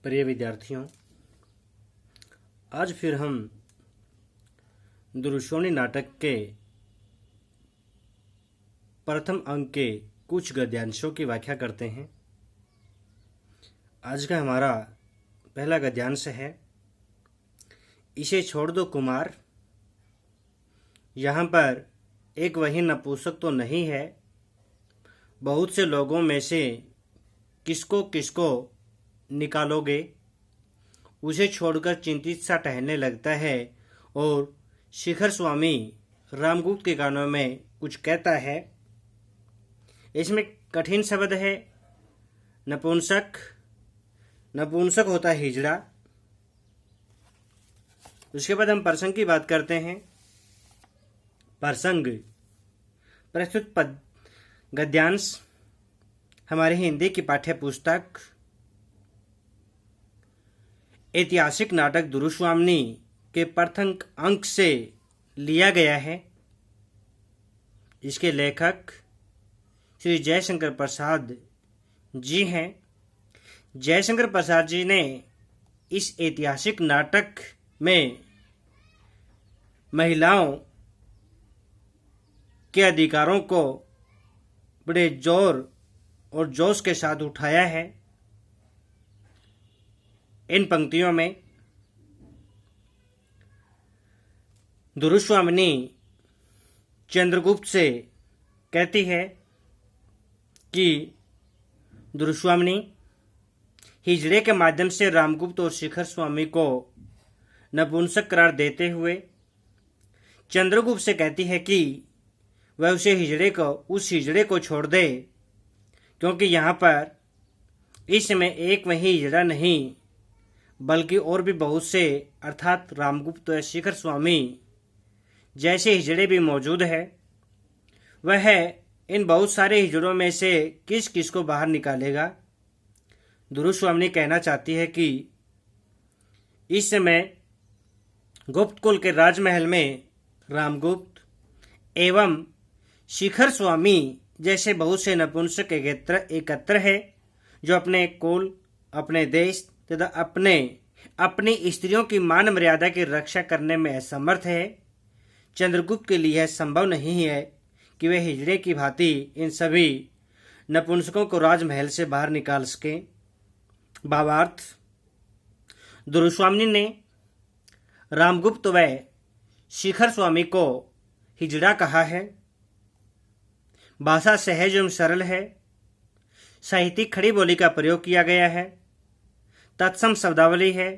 प्रिय विद्यार्थियों, आज फिर हम दुरुश्वावनी नाटक के प्रथम अंक के कुछ गद्यांशों की व्याख्या करते हैं। आज का हमारा पहला गद्यांश है, इसे छोड़ दो कुमार। यहाँ पर एक वही नपुंसक तो नहीं है, बहुत से लोगों में से किसको किसको निकालोगे। उसे छोड़कर चिंतित सा टहलने लगता है और शिखर स्वामी रामगुप्त के कानों में कुछ कहता है। इसमें कठिन शब्द है नपुंसक। नपुंसक होता है हिजड़ा। उसके बाद हम प्रसंग की बात करते हैं। प्रसंग प्रस्तुत पद गद्यांश हमारे हिंदी की पाठ्य पुस्तक ऐतिहासिक नाटक दुरुश्वावनी के प्रथम अंक से लिया गया है। इसके लेखक श्री जयशंकर प्रसाद जी हैं। जयशंकर प्रसाद जी ने इस ऐतिहासिक नाटक में महिलाओं के अधिकारों को बड़े जोर और जोश के साथ उठाया है। इन पंक्तियों में दुरुश्वावनी चंद्रगुप्त से कहती है कि दुरुश्वावनी हिजड़े के माध्यम से रामगुप्त और शिखर स्वामी को नपुंसक करार देते हुए चंद्रगुप्त से कहती है कि वह उस हिजड़े को छोड़ दे, क्योंकि यहाँ पर इस समय एक वही हिजड़ा नहीं बल्कि और भी बहुत से अर्थात रामगुप्त व शिखर स्वामी जैसे हिजड़े भी मौजूद है। वह इन बहुत सारे हिजड़ों में से किस किस को बाहर निकालेगा। दुरुश्वावनी कहना चाहती है कि इस समय गुप्त कुल के राजमहल में रामगुप्त एवं शिखर स्वामी जैसे बहुत से नपुंसक एकत्र है, जो अपने कुल, अपने देश तथा अपनी स्त्रियों की मान मर्यादा की रक्षा करने में असमर्थ है। चंद्रगुप्त के लिए यह संभव नहीं है कि वह हिजड़े की भांति इन सभी नपुंसकों को राजमहल से बाहर निकाल सके। भावार्थ, दुरुश्वावनी ने रामगुप्त व शिखर स्वामी को हिजड़ा कहा है। भाषा सहज एवं सरल है। साहित्यिक खड़ी बोली का प्रयोग किया गया है। तत्सम शब्दावली है।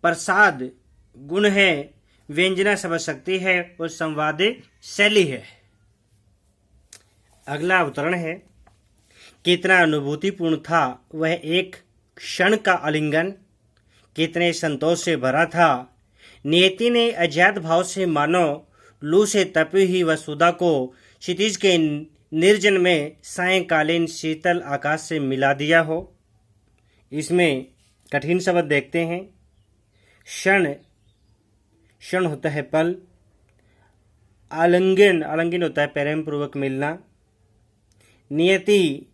प्रसाद गुण है। व्यंजना शब्द शक्ति है और संवादी शैली है। अगला अवतरण है, कितना अनुभूतिपूर्ण था वह एक क्षण का आलिंगन, कितने संतोष से भरा था। नियति ने अज्ञात भाव से मानो लू से तपी हुई वसुधा को क्षितिज के निर्जन में सायंकालीन शीतल आकाश से मिला दिया हो। इसमें कठिन शब्द देखते हैं। क्षण होता है पल। आलिंगन होता है प्रेम पूर्वक मिलना। नियति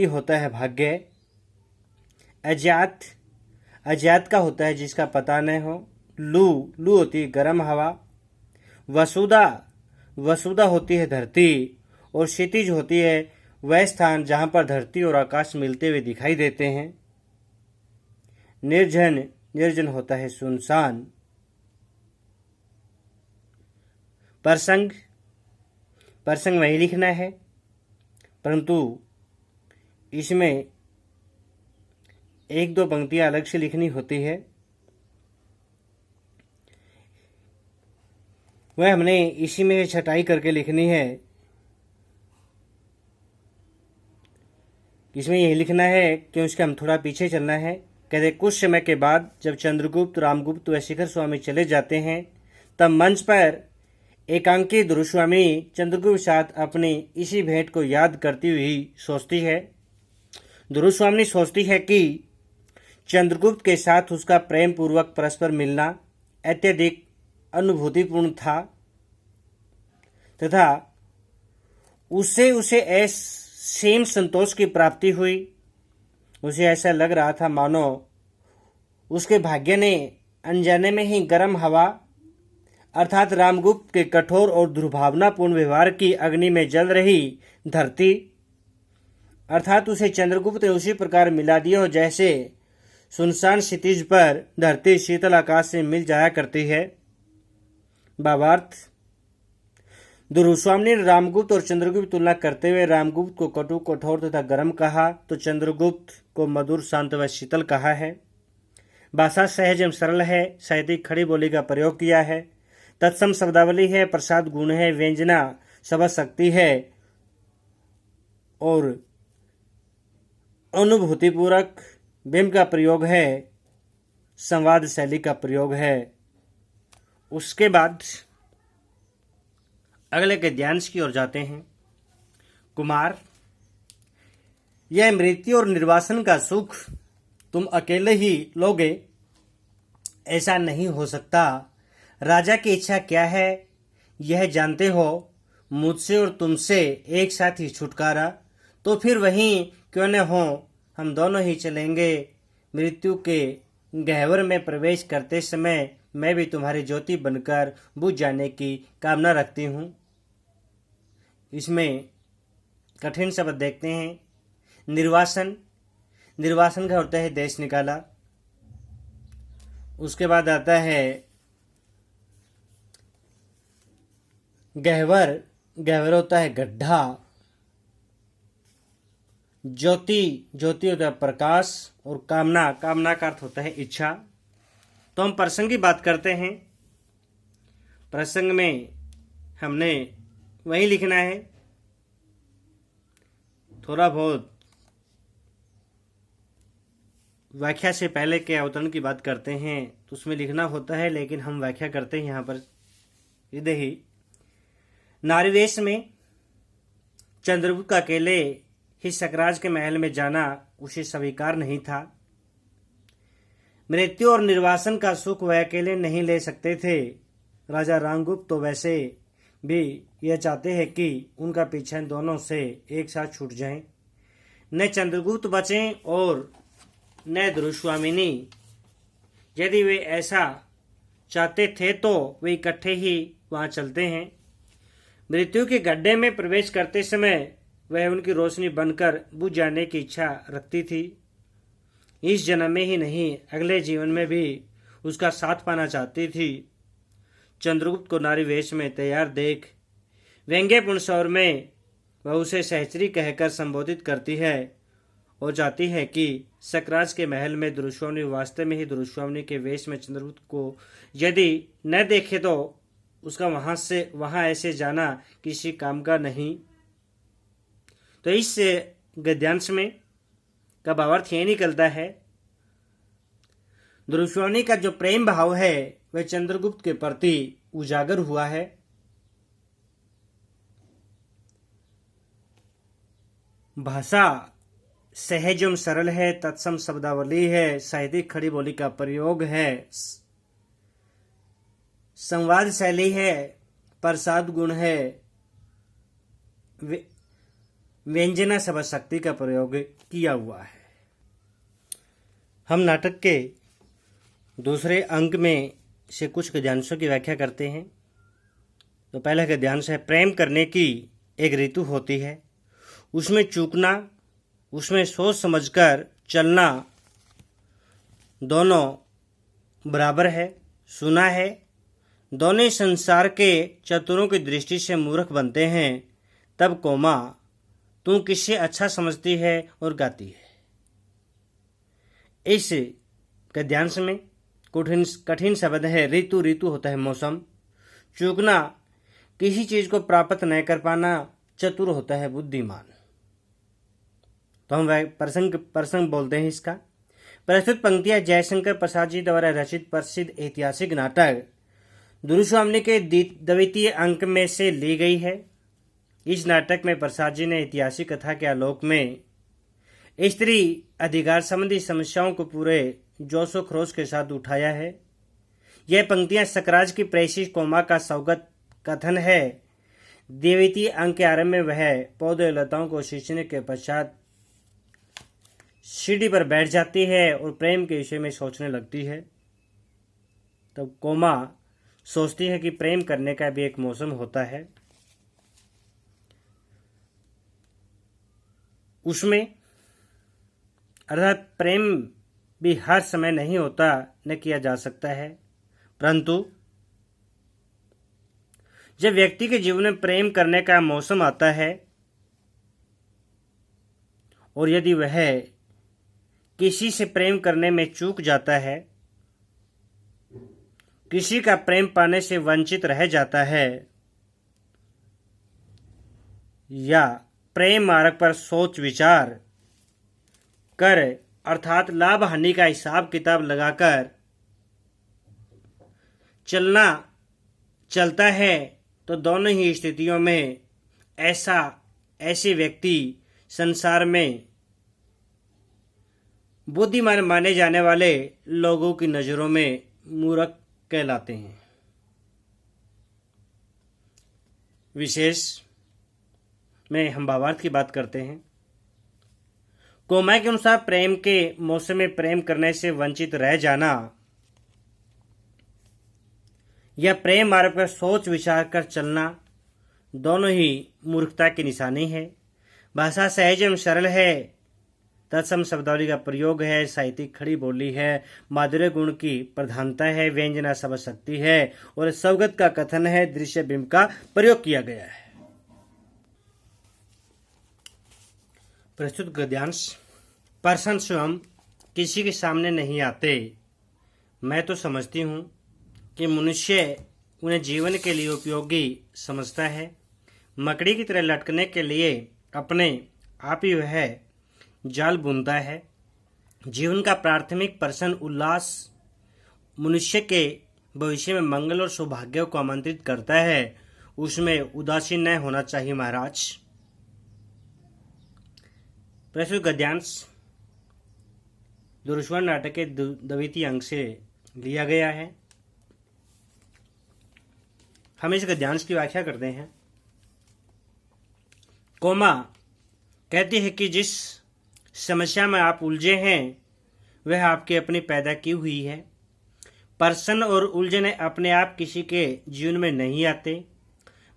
होता है भाग्य। अज्ञात का होता है जिसका पता न हो। लू होती है गर्म हवा। वसुधा होती है धरती और क्षितिज होती है वह स्थान जहाँ पर धरती और आकाश मिलते हुए दिखाई देते हैं। निर्जन होता है सुनसान। प्रसंग वही लिखना है, परंतु इसमें एक दो पंक्तियां अलग से लिखनी होती है। वह हमने इसी में छटाई करके लिखनी है। इसमें यही लिखना है कि उसके हम थोड़ा पीछे चलना है। कहते कुछ समय के बाद जब चंद्रगुप्त, रामगुप्त व शिखर स्वामी चले जाते हैं, तब मंच पर एकांकी दुरुश्वावनी चंद्रगुप्त के साथ अपनी इसी भेंट को याद करती हुई सोचती है। दुरुश्वावनी सोचती है कि चंद्रगुप्त के साथ उसका प्रेम पूर्वक परस्पर मिलना अत्यधिक अनुभूतिपूर्ण था तथा उससे उसे सेम संतोष की प्राप्ति हुई उसे ऐसा लग रहा था मानो उसके भाग्य ने अनजाने में ही गर्म हवा अर्थात रामगुप्त के कठोर और दुर्भावनापूर्ण व्यवहार की अग्नि में जल रही धरती अर्थात उसे चंद्रगुप्त ने उसी प्रकार मिला दिया हो जैसे सुनसान क्षितिज पर धरती शीतल आकाश से मिल जाया करती है। भावार्थ, दुर्वामनी ने रामगुप्त और चंद्रगुप्त की तुलना करते हुए रामगुप्त को कटु कठोर तथा गर्म कहा तो चंद्रगुप्त को मधुर शांत व शीतल कहा है। भाषा सहज एवं सरल है, साहित्यिक खड़ी बोली का प्रयोग किया है, तत्सम शब्दावली है, प्रसाद गुण है, व्यंजना शब्द शक्ति है और अनुभूतिपूर्वक बिंब का प्रयोग है, संवाद शैली का प्रयोग है। उसके बाद अगले गद्यांश की ओर जाते हैं। कुमार, यह मृत्यु और निर्वासन का सुख तुम अकेले ही लोगे, ऐसा नहीं हो सकता। राजा की इच्छा क्या है यह जानते हो, मुझसे और तुमसे एक साथ ही छुटकारा, तो फिर वहीं क्यों न हो, हम दोनों ही चलेंगे। मृत्यु के गह्वर में प्रवेश करते समय मैं भी तुम्हारी ज्योति बनकर बुझ जाने की कामना रखती हूँ। इसमें कठिन शब्द देखते हैं। निर्वासन, निर्वासन का होता है देश निकाला। उसके बाद आता है गह्वर, गह्वर होता है गड्ढा। ज्योति, ज्योति होता है प्रकाश और कामना, कामना का अर्थ होता है इच्छा। तो हम प्रसंग की बात करते हैं। प्रसंग में हमने वही लिखना है, थोड़ा बहुत व्याख्या से पहले के अवतरण की बात करते हैं तो उसमें लिखना होता है, लेकिन हम व्याख्या करते हैं यहाँ पर सीधे ही। नारी वेश में चंद्रगुप्त का अकेले ही सकराज के महल में जाना उसे स्वीकार नहीं था। मृत्यु और निर्वासन का सुख वह अकेले नहीं ले सकते थे। राजा रामगुप्त तो वैसे भी यह चाहते हैं कि उनका पीछा दोनों से एक साथ छूट जाए। न चंद्रगुप्त बचें और न दुर्वामिनी। यदि वे ऐसा चाहते थे तो वे इकट्ठे ही वहां चलते हैं। मृत्यु के गड्ढे में प्रवेश करते समय वह उनकी रोशनी बनकर बुझ जाने की इच्छा रखती थी। इस जन्म में ही नहीं, अगले जीवन में भी उसका साथ पाना चाहती थी। चंद्रगुप्त को नारी वेश में तैयार देख व्यंग्यपूर्ण स्वर में वह उसे सहचरी कहकर संबोधित करती है और चाहती है कि सकराज के महल में दुर्वामनी वास्तव में ही दुर्वामनी के वेश में चंद्रगुप्त को यदि न देखे तो उसका वहां ऐसे जाना किसी काम का नहीं। तो इस गद्यांश में का भावार्थ यह निकलता है, दुर्वामनी का जो प्रेम भाव है वह चंद्रगुप्त के प्रति उजागर हुआ है। भाषा सहज एवं सरल है, तत्सम शब्दावली है, साहित्यिक खड़ी बोली का प्रयोग है, संवाद शैली है, प्रसाद गुण है, व्यंजना शब्द शक्ति का प्रयोग किया हुआ है। हम नाटक के दूसरे अंक में से कुछ गद्यांशों की व्याख्या करते हैं। तो पहला गद्यांश है, प्रेम करने की एक ऋतु होती है, उसमें चूकना, उसमें सोच समझकर चलना दोनों बराबर है। सुना है, दोनों संसार के चतुरों की दृष्टि से मूर्ख बनते हैं। तब कोमा तू किससे अच्छा समझती है और गाती है। इस गद्यांश में कठिन शब्द है ऋतु। ऋतु होता है मौसम। चूकना, किसी चीज को प्राप्त न कर पाना। चतुर होता है बुद्धिमान। तो हम प्रसंग बोलते हैं इसका। प्रस्तुत पंक्तियां जयशंकर प्रसाद जी द्वारा रचित प्रसिद्ध ऐतिहासिक नाटक दुर्वामनी के द्वितीय अंक में से ली गई है। इस नाटक में प्रसाद जी ने ऐतिहासिक कथा के आलोक में स्त्री अधिकार संबंधी समस्याओं को पूरे जोशो खरोश के साथ उठाया है। यह पंक्तियां सकराज की प्रेषी कोमा का स्वागत कथन है। द्वितीय अंक के आरंभ में वह पौधे लताओं को सींचने के पश्चात सीढ़ी पर बैठ जाती है और प्रेम के विषय में सोचने लगती है। तब कोमा सोचती है कि प्रेम करने का भी एक मौसम होता है, उसमें अर्थात प्रेम भी हर समय नहीं होता, न किया जा सकता है, परंतु जब व्यक्ति के जीवन में प्रेम करने का मौसम आता है और यदि वह किसी से प्रेम करने में चूक जाता है, किसी का प्रेम पाने से वंचित रह जाता है, या प्रेम मार्ग पर सोच विचार कर अर्थात लाभ हानि का हिसाब किताब लगाकर चलता है, तो दोनों ही स्थितियों में ऐसे व्यक्ति संसार में बुद्धिमान माने जाने वाले लोगों की नजरों में मूर्ख कहलाते हैं। विशेष में हम भावार्थ की बात करते हैं। कोमा के अनुसार प्रेम के मौसम में प्रेम करने से वंचित रह जाना या प्रेम मार्ग पर सोच विचार कर चलना दोनों ही मूर्खता की निशानी है। भाषा सहज एवं सरल है, तत्सम शब्दावली का प्रयोग है, साहित्यिक खड़ी बोली है, माधुर्य गुण की प्रधानता है, व्यंजना शब्द शक्ति है और सवगत का कथन है, दृश्य बिंब का प्रयोग किया गया है। प्रस्तुत गद्यांश। पर्सन स्वयं किसी के सामने नहीं आते। मैं तो समझती हूँ कि मनुष्य उन्हें जीवन के लिए उपयोगी समझता है। मकड़ी की तरह लटकने के लिए अपने आप ही वह जाल बुनता है। जीवन का प्राथमिक पर्सन उल्लास मनुष्य के भविष्य में मंगल और सौभाग्य को आमंत्रित करता है, उसमें उदासीन न होना चाहिए महाराज। प्रस्तुत गद्यांश दुर्स्वन नाटक के द्वितीय अंक से लिया गया है। हम इस गद्यांश की व्याख्या करते हैं। कोमा कहती है कि जिस समस्या में आप उलझे हैं वह आपकी अपनी पैदा की हुई है। पर्सन और उलझने अपने आप किसी के जीवन में नहीं आते,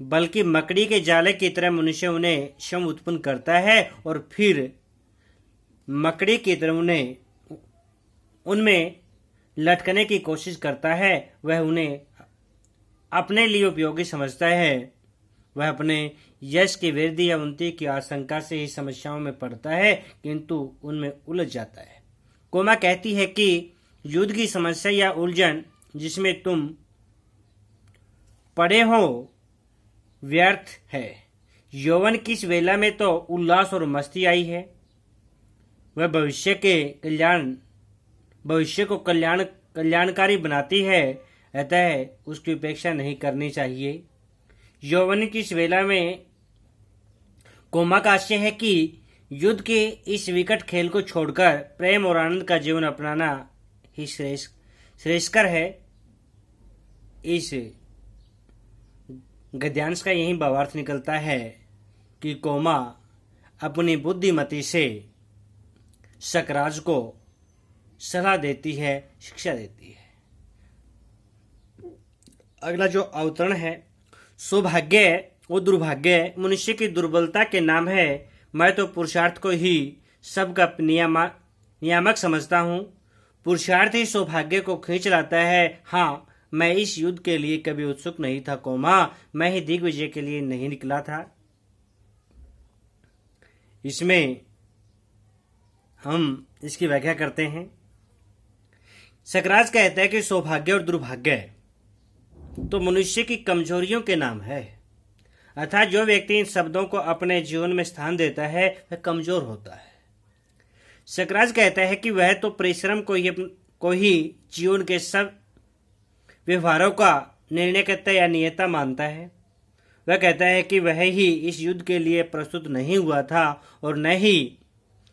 बल्कि मकड़ी के जाले की तरह मनुष्य उन्हें स्वयं उत्पन्न करता है और फिर मकड़ी की तरह उनमें लटकने की कोशिश करता है। वह उन्हें अपने लिए उपयोगी समझता है। वह अपने यश की वृद्धि या उन्नति की आशंका से ही समस्याओं में पड़ता है, किंतु उनमें उलझ जाता है। कोमा कहती है कि युद्ध की समस्या या उलझन जिसमें तुम पड़े हो व्यर्थ है। यौवन की इस वेला में तो उल्लास और मस्ती आई है। वह भविष्य को कल्याणकारी बनाती है, अतः उसकी उपेक्षा नहीं करनी चाहिए। यौवन की इस वेला में कोमा का आशय है कि युद्ध के इस विकट खेल को छोड़कर प्रेम और आनंद का जीवन अपनाना ही श्रेष्ठकर है। इस गद्यांश का यही भावार्थ निकलता है कि कोमा अपनी बुद्धिमती से शकराज को सलाह देती है, शिक्षा देती है। अगला जो अवतरण है, सौभाग्य और दुर्भाग्य मनुष्य की दुर्बलता के नाम है। मैं तो पुरुषार्थ को ही सबका नियामक समझता हूँ। पुरुषार्थ ही सौभाग्य को खींच लाता है। हाँ, मैं इस युद्ध के लिए कभी उत्सुक नहीं था कोमा, मैं ही दिग्विजय के लिए नहीं निकला था। इसमें हम इसकी व्याख्या करते हैं। शकराज कहता है कि सौभाग्य और दुर्भाग्य तो मनुष्य की कमजोरियों के नाम है, अर्थात जो व्यक्ति इन शब्दों को अपने जीवन में स्थान देता है वह कमजोर होता है। शकराज कहता है कि वह तो परिश्रम को ही जीवन के सब व्यवहारों का निर्णयकर्ता या नियता मानता है। वह कहता है कि वह ही इस युद्ध के लिए प्रस्तुत नहीं हुआ था और न ही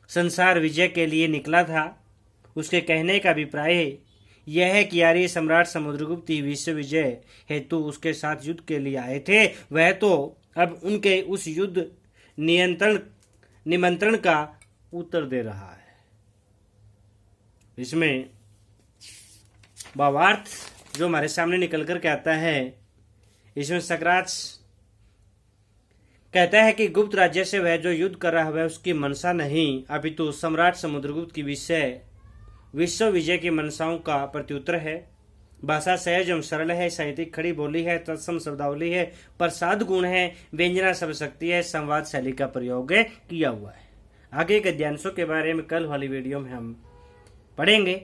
संसार विजय के लिए निकला था। उसके कहने का अभिप्राय यह है कि आर्य सम्राट समुद्रगुप्त विश्व विजय हेतु उसके साथ युद्ध के लिए आए थे। वह तो अब उनके उस युद्ध निमंत्रण का उत्तर दे रहा है। इसमें भावार्थ जो हमारे सामने निकल कर के आता है, इसमें सकरात कहता है कि गुप्त राज्य से वह जो युद्ध कर रहा है उसकी मनसा नहीं, अपितु सम्राट समुद्रगुप्त की विश्व विजय की मनसाओं का प्रत्युत्तर है। भाषा सहज एवं सरल है, साहित्यिक खड़ी बोली है, तत्सम शब्दावली है, प्रसाद गुण है, व्यंजना सब शक्ति है, संवाद शैली का प्रयोग किया हुआ है। आगे के अध्यांशों के बारे में कल वाली वीडियो में हम पढ़ेंगे।